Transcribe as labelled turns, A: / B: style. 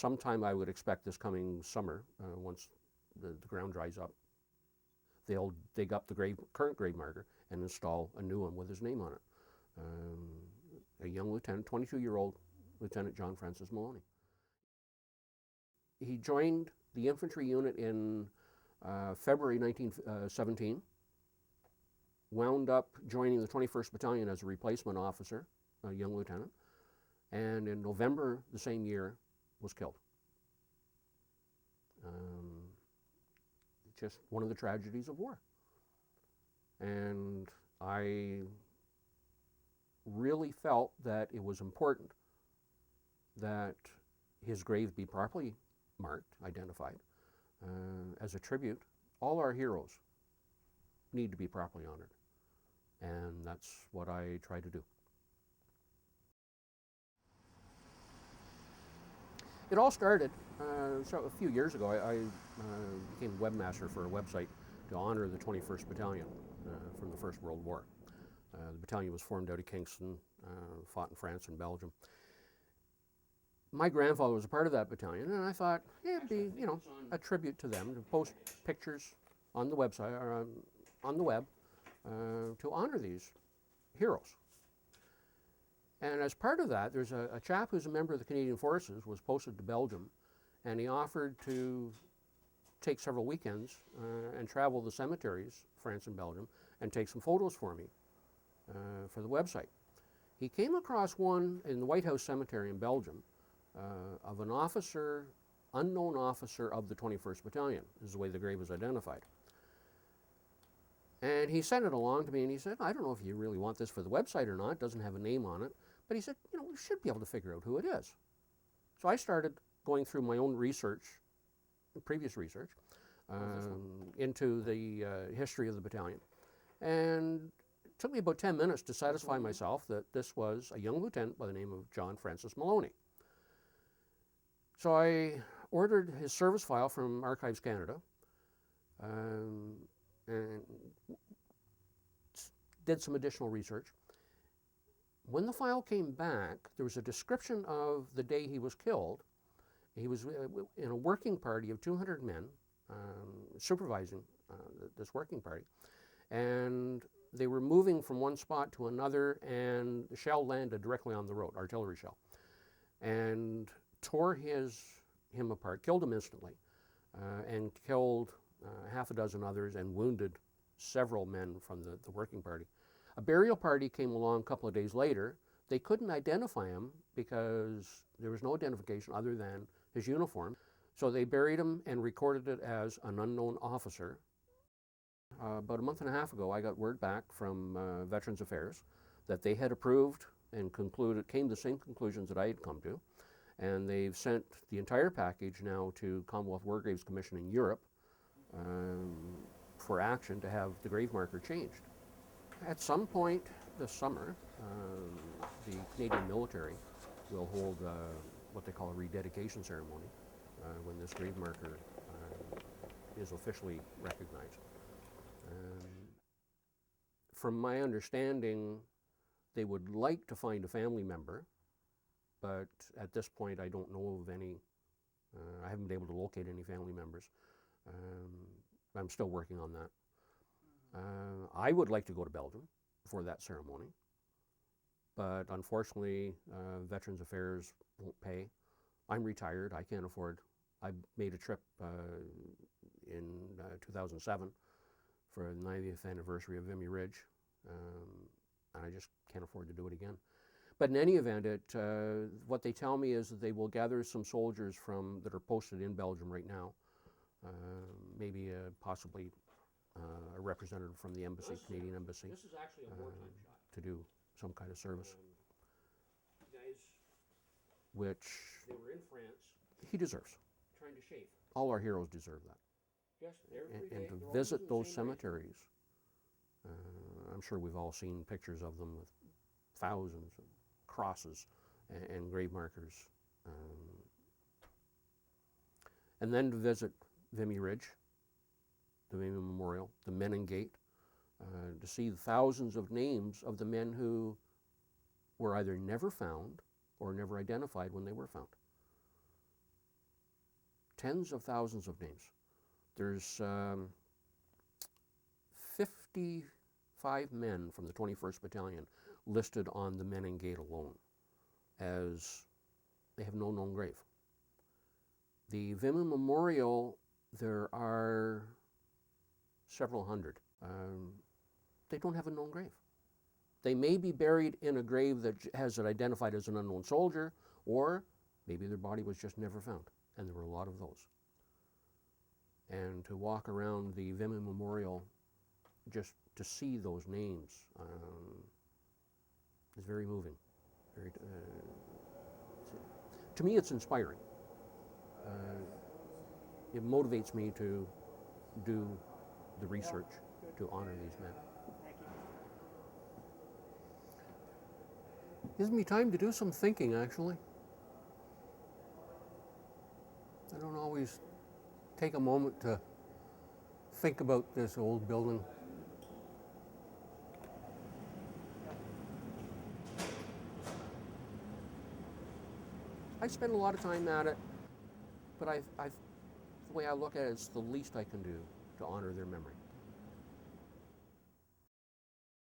A: sometime I would expect this coming summer, once the ground dries up, they'll dig up the current grave marker and install a new one with his name on it. A young lieutenant, 22-year-old Lieutenant John Francis Maloney. He joined the infantry unit in February 1917, wound up joining the 21st Battalion as a replacement officer, a young lieutenant, and in November the same year was killed. Just one of the tragedies of war. And I really felt that it was important that his grave be properly marked, identified, as a tribute. All our heroes need to be properly honored, and that's what I try to do. It all started so a few years ago. I became webmaster for a website to honor the 21st Battalion from the First World War. The battalion was formed out of Kingston, fought in France and Belgium. My grandfather was a part of that battalion, and I thought it'd be, a tribute to them, to post pictures on the website or on the web to honor these heroes. And as part of that, there's a chap who's a member of the Canadian Forces, was posted to Belgium, and he offered to take several weekends and travel the cemeteries, France and Belgium, and take some photos for me for the website. He came across one in the White House Cemetery in Belgium of an officer, unknown officer of the 21st Battalion, is the way the grave was identified. And he sent it along to me, and he said, I don't know if you really want this for the website or not. It doesn't have a name on it. But he said, we should be able to figure out who it is. So I started going through my own research, previous research, into the history of the battalion. And it took me about 10 minutes to satisfy myself that this was a young lieutenant by the name of John Francis Maloney. So I ordered his service file from Archives Canada, and did some additional research. When the file came back, there was a description of the day he was killed. He was in a working party of 200 men, supervising this working party, and they were moving from one spot to another, and the shell landed directly on the road, artillery shell, and tore him apart, killed him instantly, and killed half a dozen others and wounded several men from the working party. A burial party came along a couple of days later. They couldn't identify him because there was no identification other than his uniform. So they buried him and recorded it as an unknown officer. About a month and a half ago, I got word back from Veterans Affairs that they had approved and came to the same conclusions that I had come to. And they've sent the entire package now to Commonwealth War Graves Commission in Europe for action to have the grave marker changed. At some point this summer, the Canadian military will hold what they call a rededication ceremony when this grave marker is officially recognized. From my understanding, they would like to find a family member, but at this point I don't know of any. I haven't been able to locate any family members. I'm still working on that. I would like to go to Belgium for that ceremony, but unfortunately, Veterans Affairs won't pay. I'm retired. I can't afford. I made a trip in 2007 for the 90th anniversary of Vimy Ridge, and I just can't afford to do it again. But in any event, what they tell me is that they will gather some soldiers that are posted in Belgium right now, maybe possibly a representative from the embassy, Canadian embassy. This is actually a wartime shot. To do some kind of service. Guys, which they were in France. He deserves. Trying to shave. All our heroes deserve that. Yes, and to visit those cemeteries. I'm sure we've all seen pictures of them with thousands of crosses and grave markers. And then to visit Vimy Ridge, the Vimy Memorial, the Menin Gate, to see thousands of names of the men who were either never found or never identified when they were found. tens of thousands of names. There's 55 men from the 21st Battalion listed on the Men in Gate alone, as they have no known grave. The Vimy Memorial, there are several hundred. They don't have a known grave. They may be buried in a grave that has it identified as an unknown soldier, or maybe their body was just never found, and there were a lot of those. And to walk around the Vimy Memorial, just to see those names, is very moving. To me, it's inspiring. It motivates me to do the research to honor these men. Gives me time to do some thinking, actually. I don't always take a moment to think about this old building. I spend a lot of time at it, but the way I look at it, it's the least I can do to honor their memory.